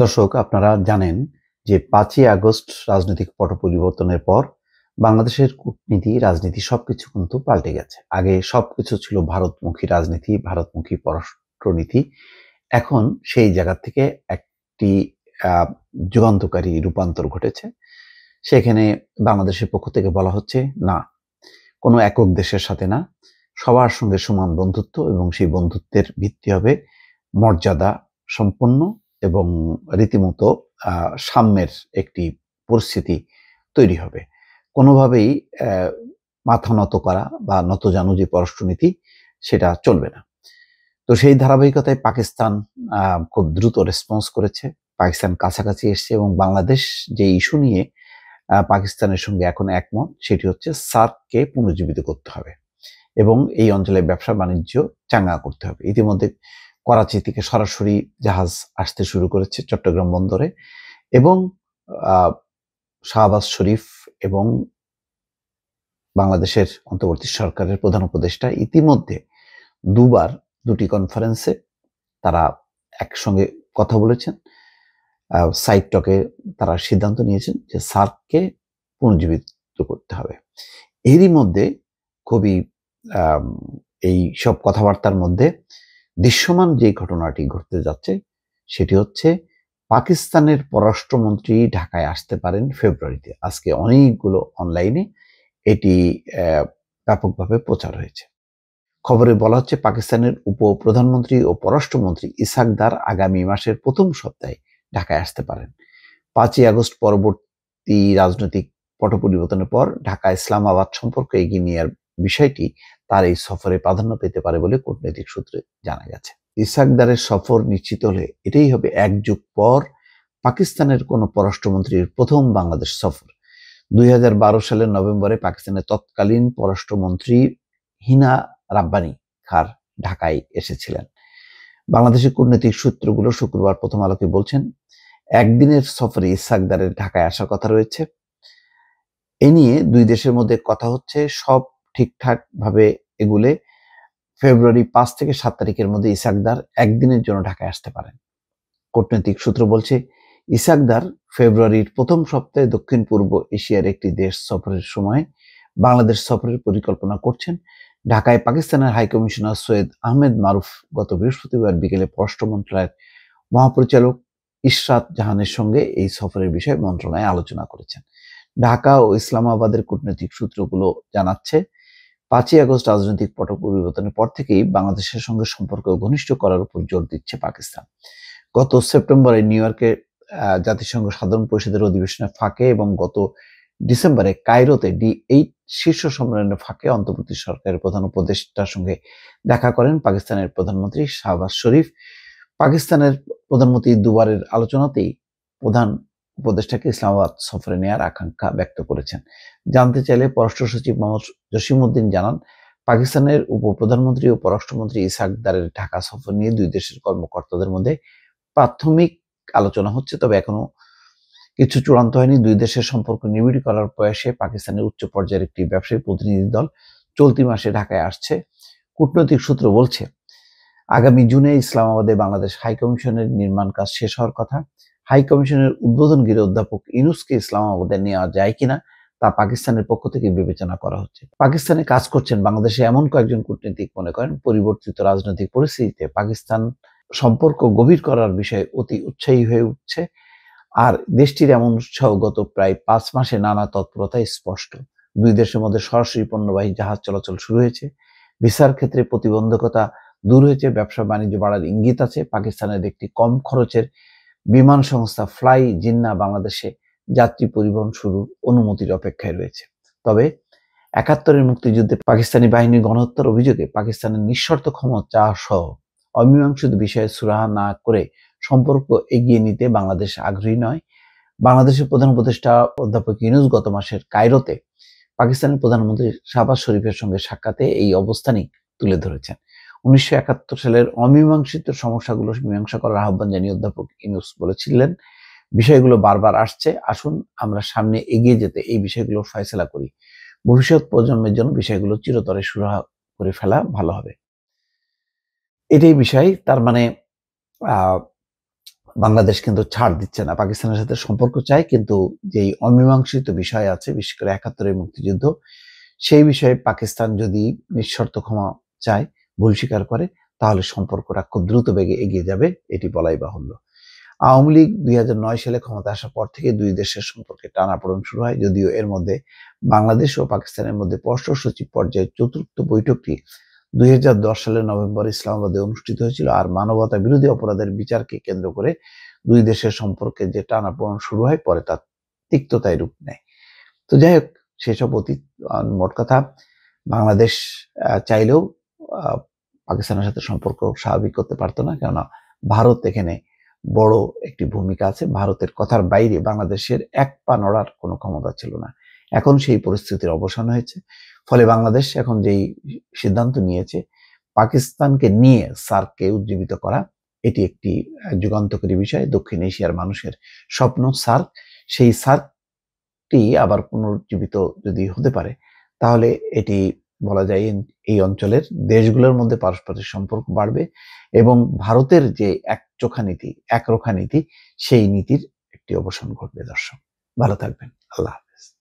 দর্শক, আপনারা জানেন যে ৫ই আগস্ট রাজনৈতিক পট পরিবর্তনের পর বাংলাদেশের কূটনীতি, রাজনীতি সবকিছু কিন্তু পাল্টে গেছে। আগে সবকিছু ছিল ভারতমুখী রাজনীতি, ভারতমুখী পররাষ্ট্রনীতি। এখন সেই জায়গা থেকে একটি আ যুগান্তকারী রূপান্তর ঘটেছে। সেখানে বাংলাদেশের পক্ষ থেকে বলা হচ্ছে, না, কোনো একক দেশের সাথে না, সবার সঙ্গে সমান বন্ধুত্ব এবং সেই বন্ধুত্বের ভিত্তি হবে মর্যাদা সম্পন্ন এবং রীতিমতো সাম্যের একটি পরিস্থিতি তৈরি হবে। কোনোভাবেই মাথা নত করা বা নতজানু যে পররাষ্ট্রনীতি সেটা চলবে না। তো সেই ধারাবাহিকতায় পাকিস্তান খুব দ্রুত রেসপন্স করেছে। পাকিস্তান কাছাকাছি এসছে এবং বাংলাদেশ যে ইস্যু নিয়ে পাকিস্তানের সঙ্গে এখন একমত, সেটি হচ্ছে সার্ককে পুনর্জীবিত করতে হবে এবং এই অঞ্চলে ব্যবসা বাণিজ্য চাঙ্গা করতে হবে। ইতিমধ্যে করাচি থেকে সরাসরি জাহাজ আসতে শুরু করেছে চট্টগ্রাম বন্দরে এবং শাহবাজ শরীফ এবং বাংলাদেশের অন্তর্বর্তী সরকারের প্রধান উপদেষ্টা ইতিমধ্যে দুবার দুটি কনফারেন্সে তারা একসঙ্গে কথা বলেছেন। সাইড টকে তারা সিদ্ধান্ত নিয়েছেন যে সার্ককে পুনর্জীবিত করতে হবে। এরই মধ্যে খুবই এই সব কথাবার্তার মধ্যে দৃশ্যমান যে ঘটনাটি ঘটতে যাচ্ছে সেটি হচ্ছে পাকিস্তানের পররাষ্ট্রমন্ত্রী ঢাকায় আসতে পারেন ফেব্রুয়ারিতে। আজকে অনেকগুলো অনলাইনে এটি ব্যাপকভাবে প্রচার হয়েছে। খবরে বলা হচ্ছে পাকিস্তানের উপপ্রধানমন্ত্রী ও পররাষ্ট্রমন্ত্রী ইসহাক দার আগামী মাসের প্রথম সপ্তাহে ঢাকায় আসতে পারেন। ৫ই আগস্ট পরবর্তী রাজনৈতিক পট পরিবর্তনের পর ঢাকা ইসলামাবাদ সম্পর্ক এগিয়ে নেওয়ার বিষয়টি তার এই সফরে প্রাধান্য পেতে পারে বলে কূটনৈতিক সূত্রে জানা গেছে। ইসহাক দারের সফর নিশ্চিত হলে এটাই হবে এক যুগ পর পাকিস্তানের কোনো পররাষ্ট্রমন্ত্রীর প্রথম বাংলাদেশ সফর। ২০১২ সালের নভেম্বরে পাকিস্তানের তৎকালীন পররাষ্ট্রমন্ত্রী হিনা রাব্বানি খার ঢাকায় এসেছিলেন। বাংলাদেশের কূটনৈতিক সূত্রগুলো শুক্রবার প্রথম আলোকে বলছেন, একদিনের সফরে ইসহাক দারের ঢাকায় আসার কথা রয়েছে। এ নিয়ে দুই দেশের মধ্যে কথা হচ্ছে, সব ঠিকঠাক ভাবে এগুলে ফেব্রুয়ারি ৫ থেকে ৭ তারিখের মধ্যে ইসহাক দার একদিনের জন্য ঢাকায় আসতে পারেন। কূটনৈতিক সূত্র বলছে, ইসহাক দার ফেব্রুয়ারির প্রথম সপ্তাহে দক্ষিণ পূর্ব এশিয়ার একটি দেশ সফরের সময় বাংলাদেশ সফরের পরিকল্পনা করছেন। ঢাকায় পাকিস্তানের হাইকমিশনার সৈয়দ আহমেদ মারুফ গত বৃহস্পতিবার বিকেলে পররাষ্ট্র মন্ত্রণালয়ের মহাপরিচালক ইশরাত জাহানের সঙ্গে এই সফরের বিষয়ে মন্ত্রণালয়ে আলোচনা করেছেন। ঢাকা ও ইসলামাবাদের কূটনৈতিক সূত্রগুলো জানাচ্ছে, ৫ই আগস্ট রাজনৈতিক পট পরিবর্তনের পর থেকেই বাংলাদেশের সঙ্গে সম্পর্ক ঘনিষ্ঠ করার উপর জোর দিচ্ছে পাকিস্তান। গত সেপ্টেম্বরে নিউ ইয়র্কে জাতিসংঘ সাধারণ পরিষদের অধিবেশনের ফাঁকে এবং গত ডিসেম্বরে কায়রোতে D8 শীর্ষ সম্মেলনের ফাঁকে অন্তর্বর্তী সরকারের প্রধান উপদেষ্টার সঙ্গে দেখা করেন পাকিস্তানের প্রধানমন্ত্রী শাহবাজ শরীফ। পাকিস্তানের প্রধানমন্ত্রী দুবারের আলোচনাতেই প্রধান উপদেষ্টাকে ইসলামাবাদ সফরে নেওয়ার আকাঙ্ক্ষা ব্যক্ত করেছেন। জানতে চাইলে পররাষ্ট্র সচিব মোহাম্মদ জসিমউদ্দিন জানান, পাকিস্তানের উপপ্রধানমন্ত্রী ও পররাষ্ট্রমন্ত্রী ইসহাক দারের ঢাকা সফর নিয়ে দুই দেশের কর্মকর্তাদের মধ্যে প্রাথমিক আলোচনা হচ্ছে, তবে এখনো কিছু চূড়ান্ত হয়নি। দুই দেশের সম্পর্ক নিবিড় করার প্রয়াসে পাকিস্তানের উচ্চ পর্যায়ের একটি ব্যবসায়ী প্রতিনিধি দল চলতি মাসে ঢাকায় আসছে। কূটনৈতিক সূত্র বলছে, আগামী জুনে ইসলামাবাদে বাংলাদেশ হাইকমিশনের নির্মাণ কাজ শেষ হওয়ার কথা। হাইকমিশনের উদ্বোধনগিরি অধ্যাপক ইউনুসকে ইসলামাবাদে নেওয়া যায় কিনা তা পাকিস্তানের পক্ষ থেকে বিবেচনা করা হচ্ছে। পাকিস্তানে কাজ করছেন বাংলাদেশে এমন কয়েকজন কূটনীতিক মনে করেন, পরিবর্তিত রাজনৈতিক পরিস্থিতিতে পাকিস্তান সম্পর্ক গভীর করার বিষয়ে অতি উৎসাহী হয়ে উঠছে। আর দেশটির এমন উৎসাহ গত প্রায় ৫ মাসে নানা তৎপরতায় স্পষ্ট। দুই দেশের মধ্যে সরাসরি পণ্যবাহী জাহাজ চলাচল শুরু হয়েছে। ভিসার ক্ষেত্রে প্রতিবন্ধকতা দূর হয়েছে। ব্যবসা বাণিজ্য বাড়ার ইঙ্গিত আছে। পাকিস্তানের একটি কম খরচের বিমান সংস্থা ফ্লাই জিন্না বাংলাদেশে যাত্রী পরিবহন শুরুর অনুমতির অপেক্ষায় রয়েছে। তবে ৭১-এর মুক্তিযুদ্ধে পাকিস্তানি বাহিনীর গণহত্যার অভিযোগে পাকিস্তানের নিঃশর্ত ক্ষমা চাওয়া সহ অমীমাংসিত বিষয়ে সুরাহা না করে সম্পর্ক এগিয়ে নিতে বাংলাদেশ আগ্রহী নয়। বাংলাদেশের প্রধান উপদেষ্টা অধ্যাপক ইউনুস গত মাসের কায়রোতে পাকিস্তানের প্রধানমন্ত্রী শাহবাজ শরীফের সঙ্গে সাক্ষাতে এই অবস্থানই তুলে ধরেছেন। ১৯৭১ সালের অমীমাংসিত সমস্যাগুলো মীমাংসা করার আহ্বান জানিয়ে অধ্যাপক ইউনুস বলেছিলেন, বিষয়গুলো বারবার আসছে, আসুন আমরা সামনে এগিয়ে যেতে এই বিষয়গুলোর ফয়সালা করি। ভবিষ্যৎ প্রজন্মের জন্য বিষয়গুলো চিরতরে সুরাহা করে ফেলা ভালো হবে। এটাই বিষয়। তার মানে বাংলাদেশ কিন্তু ছাড় দিচ্ছে না, পাকিস্তানের সাথে সম্পর্ক চায়, কিন্তু যেই অমীমাংসিত বিষয় আছে, বিশেষ করে ৭১-এর মুক্তিযুদ্ধ, সেই বিষয়ে পাকিস্তান যদি নিঃশর্ত ক্ষমা চায়, ভুল স্বীকার করে, তাহলে সম্পর্কটা খুব দ্রুত বেগে এগিয়ে যাবে, এটি বলাই বাহুল্য। আওয়ামী লীগ ২০০৯ সালে ক্ষমতা আসার পর থেকে দুই দেশের সম্পর্কে টানাপোড়েন শুরু হয়, যদিও এর মধ্যে বাংলাদেশ ও পাকিস্তানের মধ্যে পররাষ্ট্র সচিব পর্যায়ে চতুর্থ বৈঠকটি ২০১০ সালের নভেম্বর ইসলামাবাদে অনুষ্ঠিত হয়েছিল। আর মানবতা বিরোধী অপরাধের বিচারকে কেন্দ্র করে দুই দেশের সম্পর্কে যে টানাপোড়েন শুরু হয়, পরে তা তিক্ততায় রূপ নেয়। তো যাই হোক, সেসব অতীত। মোট কথা, বাংলাদেশ চাইলেও পাকিস্তানের সাথে সম্পর্ক স্বাভাবিক করতে পারতো না, কেননা ভারত এখানে বড় একটি ভূমিকা আছে। ভারতের কথার বাইরে বাংলাদেশের এক পা নড়ার কোনো ক্ষমতা ছিল না। এখন সেই পরিস্থিতির অবসান হয়েছে। ফলে বাংলাদেশ এখন যেই সিদ্ধান্ত নিয়েছে, পাকিস্তানকে নিয়ে সার্ককে উজ্জীবিত করা, এটি একটি যুগান্তকারী বিষয়। দক্ষিণ এশিয়ার মানুষের স্বপ্ন সার্ক। সেই সার্কটি আবার পুনরুজ্জীবিত যদি হতে পারে, তাহলে এটি বলা যায় এই অঞ্চলের দেশগুলোর মধ্যে পারস্পরিক সম্পর্ক বাড়বে এবং ভারতের যে একচোখা নীতি, একরোখা নীতি, সেই নীতির একটি অবসান ঘটবে। দর্শক, ভালো থাকবেন। আল্লাহ হাফেজ।